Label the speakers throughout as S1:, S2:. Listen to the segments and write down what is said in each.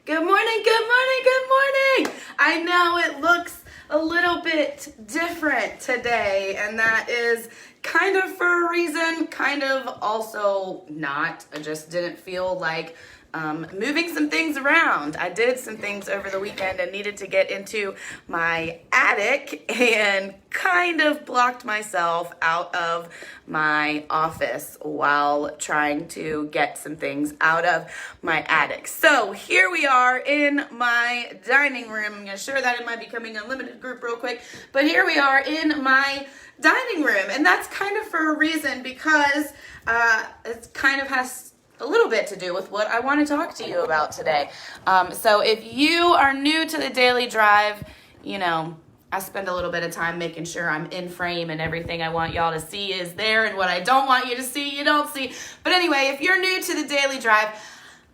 S1: Good morning, good morning, good morning. I know it looks a little bit different today, and that is kind of for a reason, kind of also not. I just didn't feel like moving some things around. I did some things over the weekend and needed to get into my attic and kind of blocked myself out of my office while trying to get some things out of my attic. So here we are in my dining room. I'm going to share that in my Becoming Unlimited group real quick. But here we are in my dining room. And that's kind of for a reason because it kind of has a little bit to do with what I want to talk to you about today. So if you are new to the Daily Drive, I spend a little bit of time making sure I'm in frame and everything I want y'all to see is there, and what I don't want you to see, you don't see. But anyway, if you're new to the Daily Drive,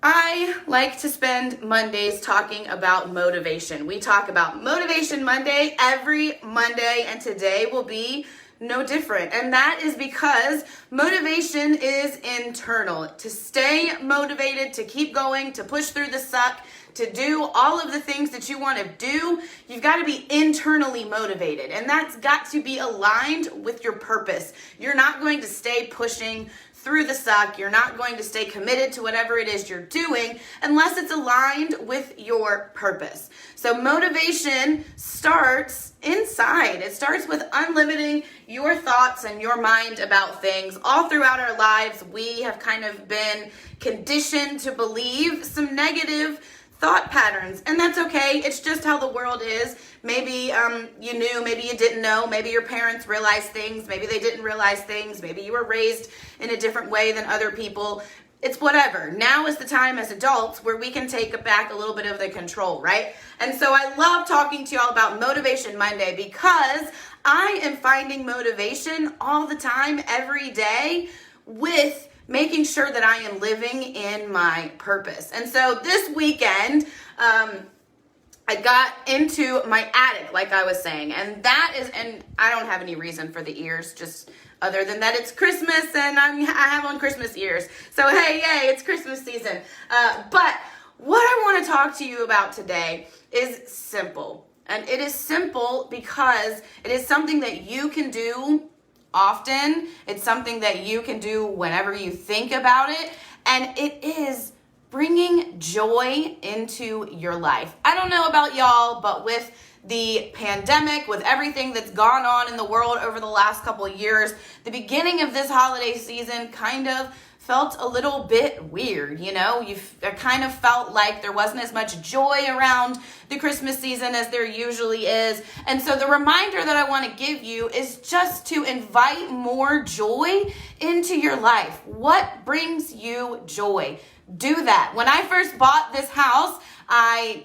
S1: I like to spend Mondays talking about motivation. We talk about Motivation Monday every Monday, and today will be no different. And that is because motivation is internal. To stay motivated, to keep going, to push through the suck, to do all of the things that you want to do, you've got to be internally motivated. And that's got to be aligned with your purpose. You're not going to stay pushing through the suck. You're not going to stay committed to whatever it is you're doing unless it's aligned with your purpose. So motivation starts inside. It starts with unlimiting your thoughts and your mind about things. All throughout our lives, we have kind of been conditioned to believe some negative thought patterns, and that's okay. It's just how the world is. Maybe you knew, maybe you didn't know, maybe your parents realized things, maybe they didn't realize things, maybe you were raised in a different way than other people. It's whatever. Now is the time as adults where we can take back a little bit of the control, right? And so I love talking to y'all about Motivation Monday because I am finding motivation all the time, every day, with making sure that I am living in my purpose. And so this weekend, I got into my attic, like I was saying, and I don't have any reason for the ears, just other than that it's Christmas and I have on Christmas ears. So hey, yay, it's Christmas season. But what I want to talk to you about today is simple. And it is simple because it is something that you can do often. It's something that you can do whenever you think about it, and it is bringing joy into your life. I don't know about y'all, but with the pandemic, with everything that's gone on in the world over the last couple of years, the beginning of this holiday season kind of felt a little bit weird, I kind of felt like there wasn't as much joy around the Christmas season as there usually is. And so the reminder that I want to give you is just to invite more joy into your life. What brings you joy? Do that. When I first bought this house, I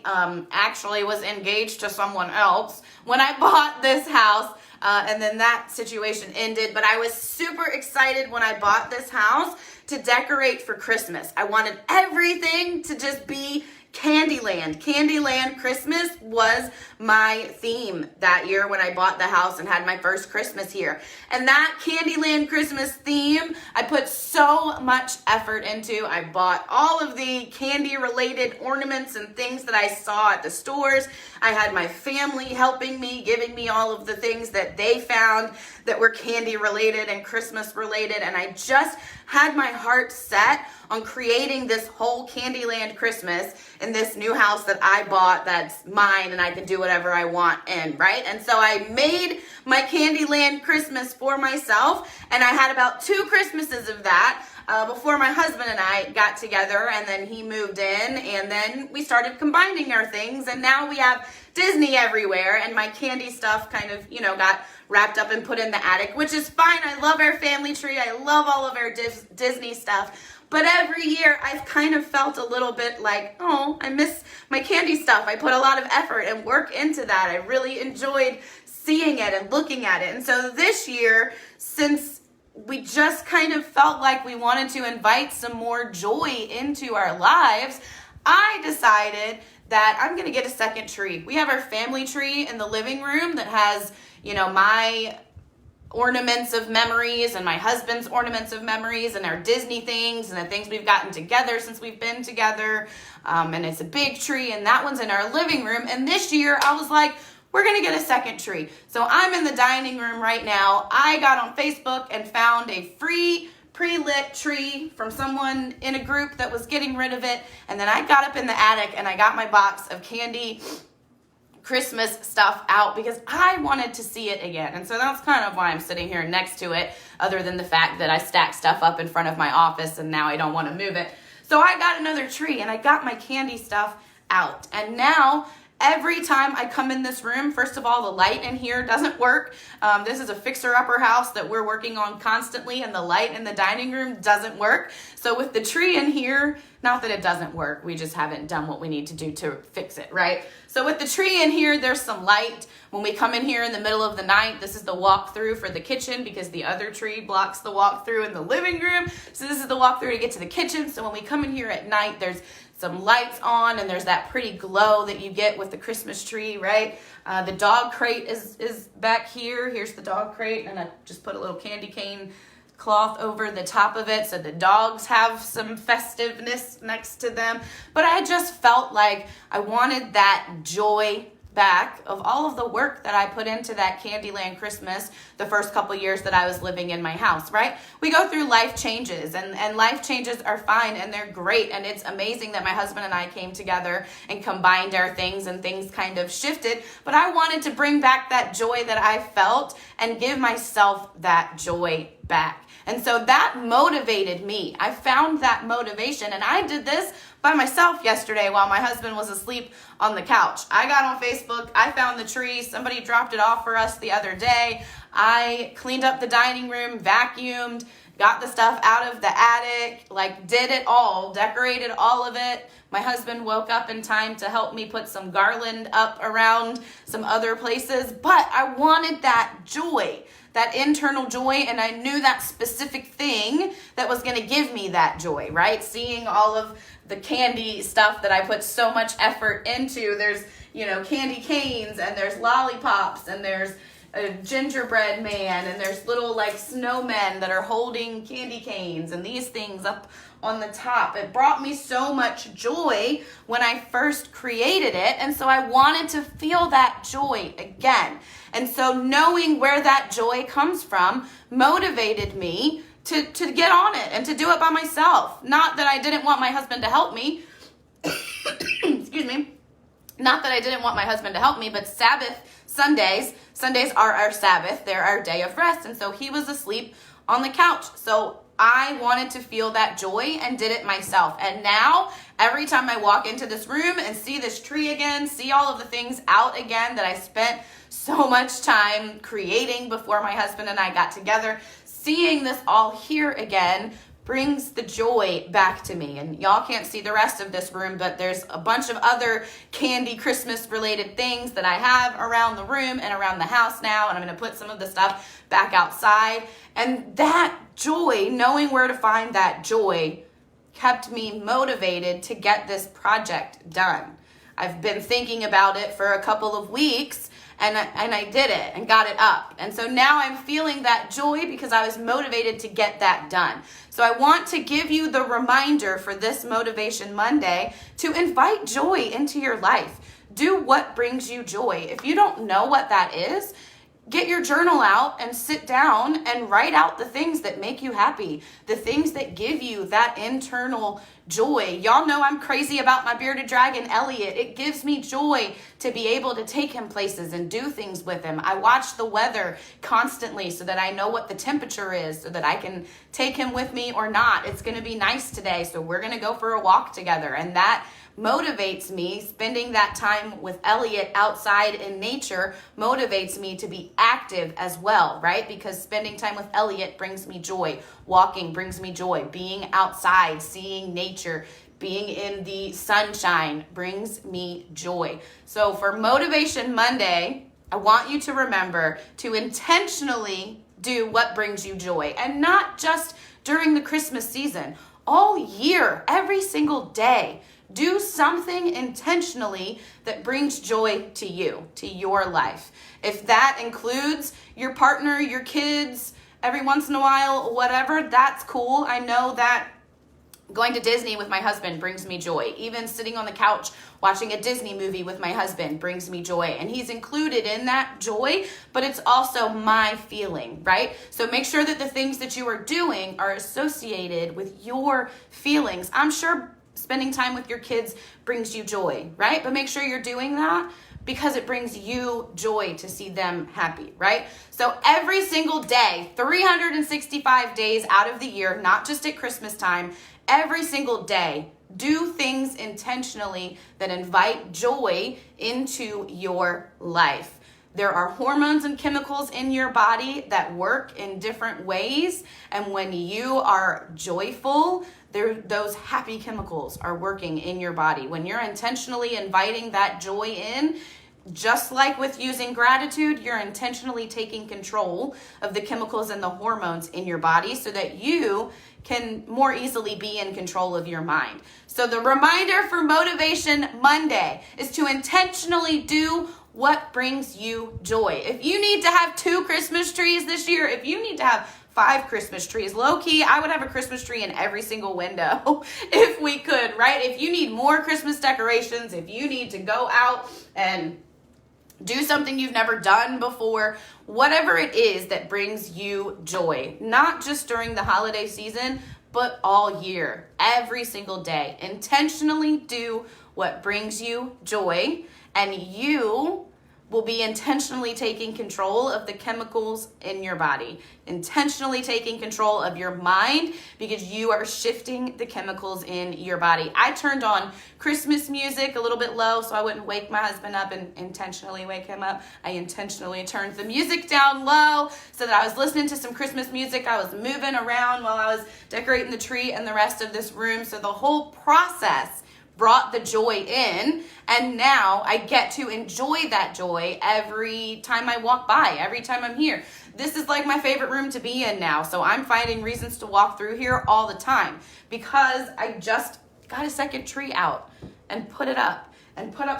S1: actually was engaged to someone else when I bought this house. And then that situation ended, but I was super excited when I bought this house to decorate for Christmas. I wanted everything to just be Candyland. Candyland Christmas was my theme that year when I bought the house and had my first Christmas here. And that Candyland Christmas theme, I put so much effort into. I bought all of the candy-related ornaments and things that I saw at the stores. I had my family helping me, giving me all of the things that they found that were candy-related and Christmas-related. And I just had my heart set on creating this whole Candyland Christmas in this new house that I bought that's mine and I can do whatever I want in, right? And so I made my Candyland Christmas for myself, and I had about 2 Christmases of that before my husband and I got together, and then he moved in, and then we started combining our things, and now we have Disney everywhere, and my candy stuff kind of, got wrapped up and put in the attic, which is fine. I love our family tree. I love all of our Disney stuff. But every year I've kind of felt a little bit like, oh, I miss my candy stuff. I put a lot of effort and work into that. I really enjoyed seeing it and looking at it. And so this year, since we just kind of felt like we wanted to invite some more joy into our lives, I decided that I'm going to get a second tree. We have our family tree in the living room that has, my ornaments of memories and my husband's ornaments of memories and our Disney things and the things we've gotten together since we've been together. And it's a big tree, and that one's in our living room. And this year I was like, we're going to get a second tree. So I'm in the dining room right now. I got on Facebook and found a free pre-lit tree from someone in a group that was getting rid of it. And then I got up in the attic and I got my box of candy Christmas stuff out because I wanted to see it again. And so that's kind of why I'm sitting here next to it, other than the fact that I stacked stuff up in front of my office and now I don't want to move it. So I got another tree and I got my candy stuff out. And now every time I come in this room, first of all, the light in here doesn't work. This is a fixer-upper house that we're working on constantly, and the light in the dining room doesn't work. So with the tree in here, not that it doesn't work, we just haven't done what we need to do to fix it, right? So with the tree in here, there's some light. When we come in here in the middle of the night, this is the walk-through for the kitchen because the other tree blocks the walk-through in the living room. So this is the walk-through to get to the kitchen. So when we come in here at night, there's some lights on and there's that pretty glow that you get with the Christmas tree, right? The dog crate is back here. Here's the dog crate, and I just put a little candy cane cloth over the top of it so the dogs have some festiveness next to them. But I just felt like I wanted that joy back of all of the work that I put into that Candyland Christmas the first couple years that I was living in my house, right? We go through life changes, and life changes are fine and they're great, and it's amazing that my husband and I came together and combined our things and things kind of shifted, but I wanted to bring back that joy that I felt and give myself that joy back. And so that motivated me. I found that motivation, and I did this by myself yesterday while my husband was asleep on the couch. I got on Facebook, I found the tree, somebody dropped it off for us the other day. I cleaned up the dining room, vacuumed, got the stuff out of the attic, did it all, decorated all of it. My husband woke up in time to help me put some garland up around some other places, but I wanted that joy, that internal joy, and I knew that specific thing that was going to give me that joy, right? Seeing all of the candy stuff that I put so much effort into. There's, candy canes, and there's lollipops, and there's a gingerbread man, and there's little snowmen that are holding candy canes, and these things up on the top. It brought me so much joy when I first created it, and so I wanted to feel that joy again. And so knowing where that joy comes from motivated me to get on it and to do it by myself. Not that I didn't want my husband to help me. Excuse me. Not that I didn't want my husband to help me, but Sundays are our Sabbath. They're our day of rest. And so he was asleep on the couch. So I wanted to feel that joy and did it myself. And now every time I walk into this room and see this tree again, see all of the things out again that I spent so much time creating before my husband and I got together, seeing this all here again brings the joy back to me. And y'all can't see the rest of this room, but there's a bunch of other candy Christmas related things that I have around the room and around the house now. And I'm going to put some of the stuff back outside. And that joy, knowing where to find that joy, kept me motivated to get this project done. I've been thinking about it for a couple of weeks, and I did it and got it up. And so now I'm feeling that joy because I was motivated to get that done. So I want to give you the reminder for this Motivation Monday to invite joy into your life. Do what brings you joy. If you don't know what that is, get your journal out and sit down and write out the things that make you happy, the things that give you that internal joy. Y'all know I'm crazy about my bearded dragon, Elliot. It gives me joy to be able to take him places and do things with him. I watch the weather constantly so that I know what the temperature is so that I can take him with me or not. It's going to be nice today, so we're going to go for a walk together. And that motivates me. Spending that time with Elliot outside in nature motivates me to be active as well, right? Because spending time with Elliot brings me joy. Walking brings me joy. Being outside, seeing nature, being in the sunshine brings me joy. So for Motivation Monday, I want you to remember to intentionally do what brings you joy, and not just during the Christmas season. All year, every single day, Do something intentionally that brings joy to you, to your life. If that includes your partner, your kids, every once in a while, whatever, that's cool. I know that going to Disney with my husband brings me joy. Even sitting on the couch watching a Disney movie with my husband brings me joy. And he's included in that joy, but it's also my feeling, right? So make sure that the things that you are doing are associated with your feelings. I'm sure spending time with your kids brings you joy, right? But make sure you're doing that because it brings you joy to see them happy, right? So every single day, 365 days out of the year, not just at Christmas time, every single day, do things intentionally that invite joy into your life. There are hormones and chemicals in your body that work in different ways. And when you are joyful, those happy chemicals are working in your body. When you're intentionally inviting that joy in, just like with using gratitude, you're intentionally taking control of the chemicals and the hormones in your body so that you can more easily be in control of your mind. So the reminder for Motivation Monday is to intentionally do what brings you joy. If you need to have 2 Christmas trees this year, if you need to have 5 Christmas trees, low key, I would have a Christmas tree in every single window if we could, right? If you need more Christmas decorations, if you need to go out and do something you've never done before, whatever it is that brings you joy, not just during the holiday season, but all year, every single day. Intentionally do what brings you joy, and you will be intentionally taking control of the chemicals in your body, intentionally taking control of your mind because you are shifting the chemicals in your body. I turned on Christmas music a little bit low so I wouldn't wake my husband up and intentionally wake him up. I intentionally turned the music down low so that I was listening to some Christmas music. I was moving around while I was decorating the tree and the rest of this room. So the whole process brought the joy in, and now I get to enjoy that joy every time I walk by, every time I'm here. This is like my favorite room to be in now, so I'm finding reasons to walk through here all the time because I just got a second tree out and put up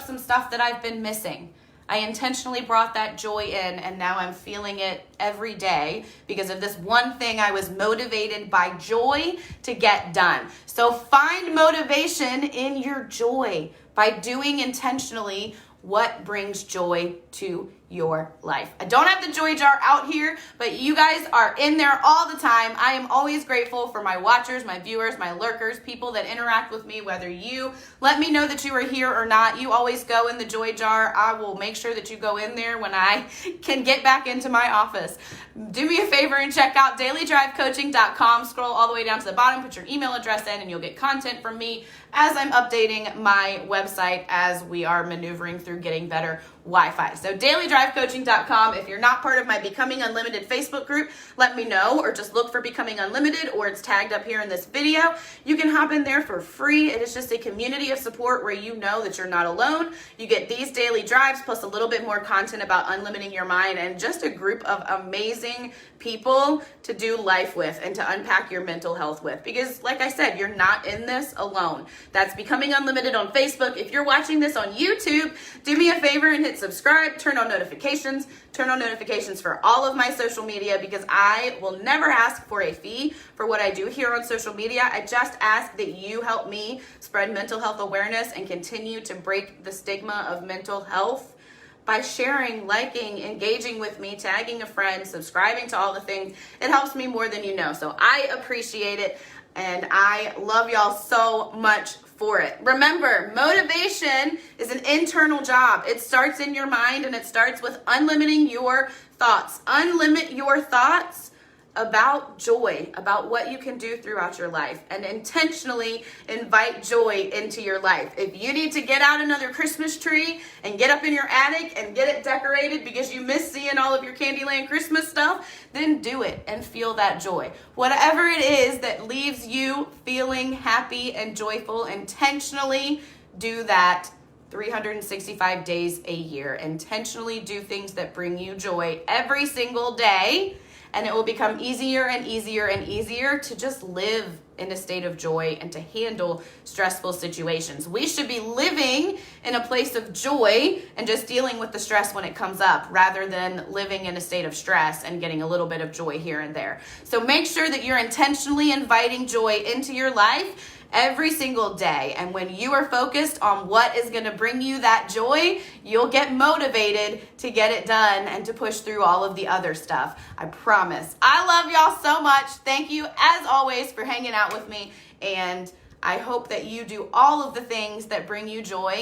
S1: some stuff that I've been missing. I intentionally brought that joy in, and now I'm feeling it every day because of this one thing I was motivated by joy to get done. So find motivation in your joy by doing intentionally what brings joy to your life. I don't have the joy jar out here, but you guys are in there all the time. I am always grateful for my watchers, my viewers, my lurkers, people that interact with me, whether you let me know that you are here or not. You always go in the joy jar. I will make sure that you go in there when I can get back into my office. Do me a favor and check out dailydrivecoaching.com. Scroll all the way down to the bottom, put your email address in, and you'll get content from me as I'm updating my website as we are maneuvering through getting better Wi-Fi. So dailydrivecoaching.com. If you're not part of my Becoming Unlimited Facebook group, let me know, or just look for Becoming Unlimited, or it's tagged up here in this video. You can hop in there for free. It is just a community of support where you know that you're not alone. You get these daily drives plus a little bit more content about unlimiting your mind and just a group of amazing people to do life with and to unpack your mental health with. Because like I said, you're not in this alone. That's Becoming Unlimited on Facebook. If you're watching this on YouTube, do me a favor and hit subscribe, turn on notifications for all of my social media, because I will never ask for a fee for what I do here on social media. I just ask that you help me spread mental health awareness and continue to break the stigma of mental health by sharing, liking, engaging with me, tagging a friend, subscribing to all the things. It helps me more than you know. So I appreciate it, and I love y'all so much for it. Remember, motivation is an internal job. It starts in your mind, and it starts with unlimiting your thoughts. Unlimit your thoughts about joy, about what you can do throughout your life, and intentionally invite joy into your life. If you need to get out another Christmas tree and get up in your attic and get it decorated because you miss seeing all of your Candyland Christmas stuff, then do it and feel that joy. Whatever it is that leaves you feeling happy and joyful, intentionally do that 365 days a year. Intentionally do things that bring you joy every single day, and it will become easier and easier and easier to just live in a state of joy and to handle stressful situations. We should be living in a place of joy and just dealing with the stress when it comes up, rather than living in a state of stress and getting a little bit of joy here and there. So make sure that you're intentionally inviting joy into your life every single day. And when you are focused on what is going to bring you that joy, you'll get motivated to get it done and to push through all of the other stuff. I promise. I love y'all so much. Thank you, as always, for hanging out with me. And I hope that you do all of the things that bring you joy